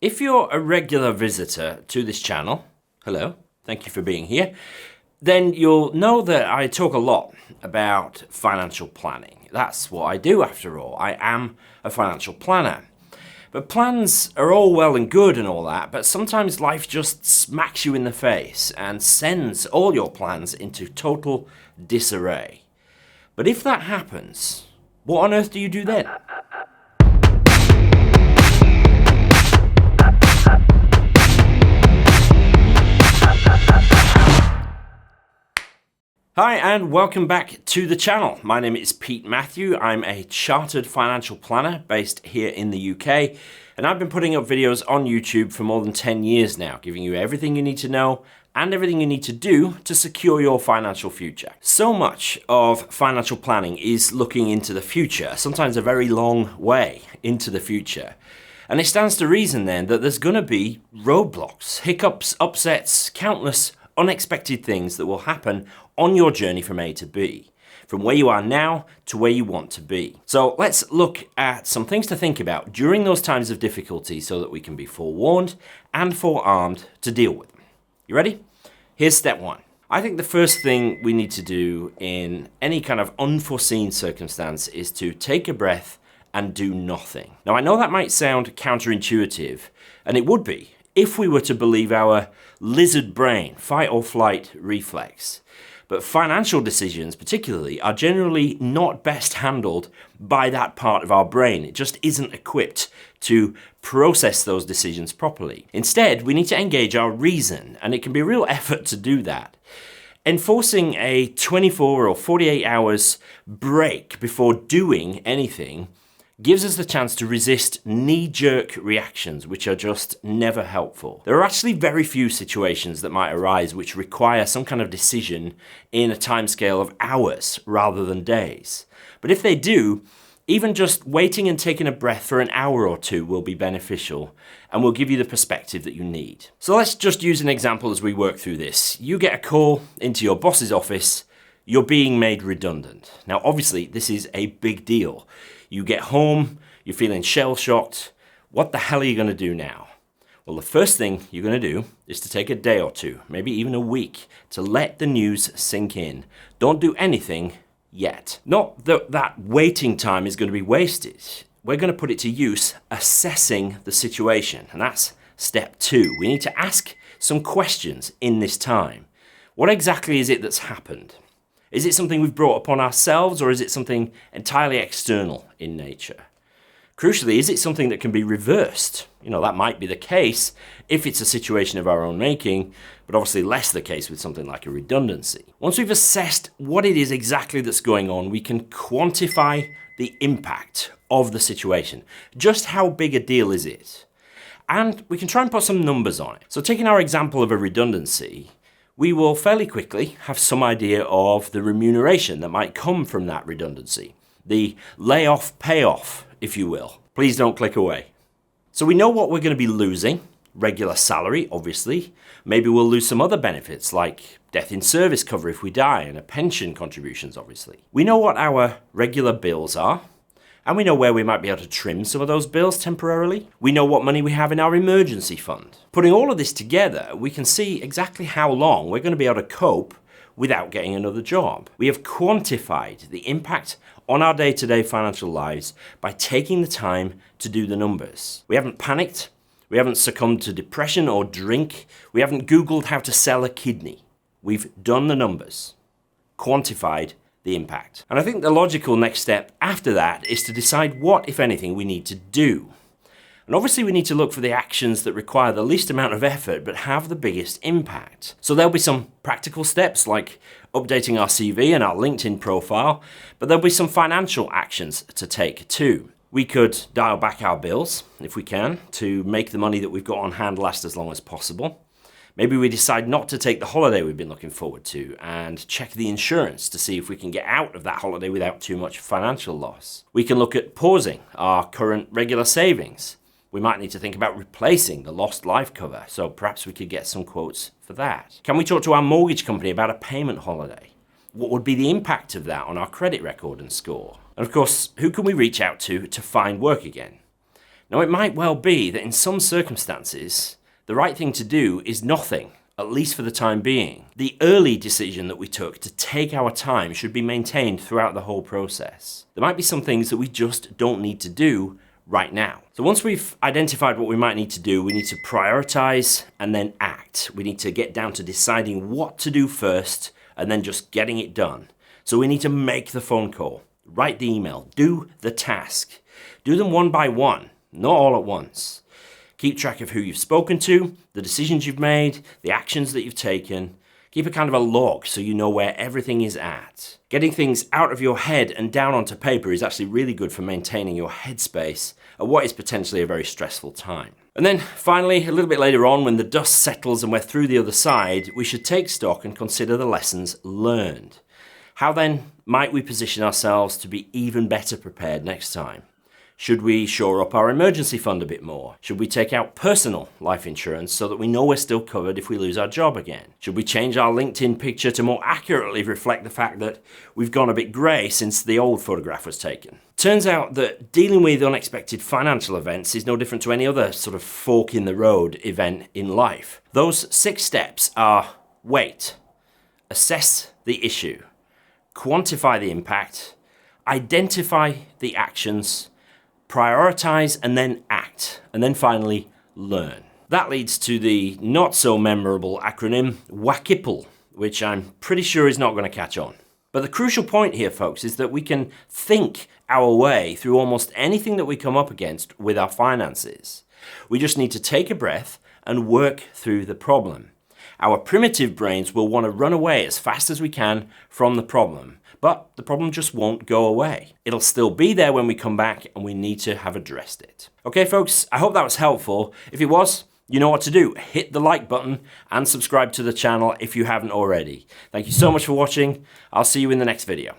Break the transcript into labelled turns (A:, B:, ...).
A: If you're a regular visitor to this channel, hello, thank you for being here, then you'll know that I talk a lot about financial planning. That's what I do after all. I am a financial planner. But plans are all well and good and all that, but sometimes life just smacks you in the face and sends all your plans into total disarray. But if that happens, what on earth do you do then? Hi and welcome back to the channel. My name is Pete Matthew. I'm a chartered financial planner based here in the UK, and I've been putting up videos on YouTube for more than 10 years now, giving you everything you need to know and everything you need to do to secure your financial future. So much of financial planning is looking into the future, sometimes a very long way into the future. And it stands to reason then that there's going to be roadblocks, hiccups, upsets, countless unexpected things that will happen on your journey from A to B, from where you are now to where you want to be. So let's look at some things to think about during those times of difficulty so that we can be forewarned and forearmed to deal with them. You ready? Here's step one. I think the first thing we need to do in any kind of unforeseen circumstance is to take a breath and do nothing. Now, I know that might sound counterintuitive, and it would be if we were to believe our lizard brain, fight or flight reflex. But financial decisions, particularly, are generally not best handled by that part of our brain. It just isn't equipped to process those decisions properly. Instead, we need to engage our reason, and it can be a real effort to do that. Enforcing a 24 or 48 hours break before doing anything gives us the chance to resist knee-jerk reactions, which are just never helpful. There are actually very few situations that might arise which require some kind of decision in a timescale of hours rather than days. But if they do, even just waiting and taking a breath for an hour or two will be beneficial and will give you the perspective that you need. So let's just use an example as we work through this. You get a call into your boss's office, you're being made redundant. Now, obviously, this is a big deal. You get home, you're feeling shell-shocked. What the hell are you going to do now? Well, the first thing you're going to do is to take a day or two, maybe even a week, to let the news sink in. Don't do anything yet. Not that that waiting time is going to be wasted. We're going to put it to use assessing the situation, and that's step two. We need to ask some questions in this time. What exactly is it that's happened? Is it something we've brought upon ourselves, or is it something entirely external in nature? Crucially, is it something that can be reversed? That might be the case if it's a situation of our own making, but obviously less the case with something like a redundancy. Once we've assessed what it is exactly that's going on, we can quantify the impact of the situation. Just how big a deal is it? And we can try and put some numbers on it. So taking our example of a redundancy, we will fairly quickly have some idea of the remuneration that might come from that redundancy. The layoff payoff, if you will. Please don't click away. So we know what we're going to be losing. Regular salary, obviously. Maybe we'll lose some other benefits like death in service cover if we die and a pension contributions, obviously. We know what our regular bills are. And we know where we might be able to trim some of those bills temporarily. We know what money we have in our emergency fund. Putting all of this together, we can see exactly how long we're going to be able to cope without getting another job. We have quantified the impact on our day-to-day financial lives by taking the time to do the numbers. We haven't panicked. We haven't succumbed to depression or drink. We haven't Googled how to sell a kidney. We've done the numbers, quantified the impact. And I think the logical next step after that is to decide what, if anything, we need to do. And obviously we need to look for the actions that require the least amount of effort but have the biggest impact. So there'll be some practical steps like updating our CV and our LinkedIn profile, but there'll be some financial actions to take too. We could dial back our bills, if we can, to make the money that we've got on hand last as long as possible. Maybe we decide not to take the holiday we've been looking forward to and check the insurance to see if we can get out of that holiday without too much financial loss. We can look at pausing our current regular savings. We might need to think about replacing the lost life cover, so perhaps we could get some quotes for that. Can we talk to our mortgage company about a payment holiday? What would be the impact of that on our credit record and score? And of course, who can we reach out to find work again? Now, it might well be that in some circumstances, the right thing to do is nothing, at least for the time being. The early decision that we took to take our time should be maintained throughout the whole process. There might be some things that we just don't need to do right now. So once we've identified what we might need to do, we need to prioritize and then act. We need to get down to deciding what to do first and then just getting it done. So we need to make the phone call, write the email, do the task. Do them one by one, not all at once. Keep track of who you've spoken to, the decisions you've made, the actions that you've taken. Keep a kind of a log so you know where everything is at. Getting things out of your head and down onto paper is actually really good for maintaining your headspace at what is potentially a very stressful time. And then finally, a little bit later on, when the dust settles and we're through the other side, we should take stock and consider the lessons learned. How then might we position ourselves to be even better prepared next time? Should we shore up our emergency fund a bit more? Should we take out personal life insurance so that we know we're still covered if we lose our job again? Should we change our LinkedIn picture to more accurately reflect the fact that we've gone a bit grey since the old photograph was taken? Turns out that dealing with unexpected financial events is no different to any other sort of fork in the road event in life. Those 6 steps are: wait, assess the issue, quantify the impact, identify the actions, prioritize and then act, and then finally learn. That leads to the not so memorable acronym WACIPL, which I'm pretty sure is not going to catch on. But the crucial point here, folks, is that we can think our way through almost anything that we come up against with our finances. We just need to take a breath and work through the problem. Our primitive brains will want to run away as fast as we can from the problem, but the problem just won't go away. It'll still be there when we come back, and we need to have addressed it. Okay, folks, I hope that was helpful. If it was, you know what to do. Hit the like button and subscribe to the channel if you haven't already. Thank you so much for watching. I'll see you in the next video.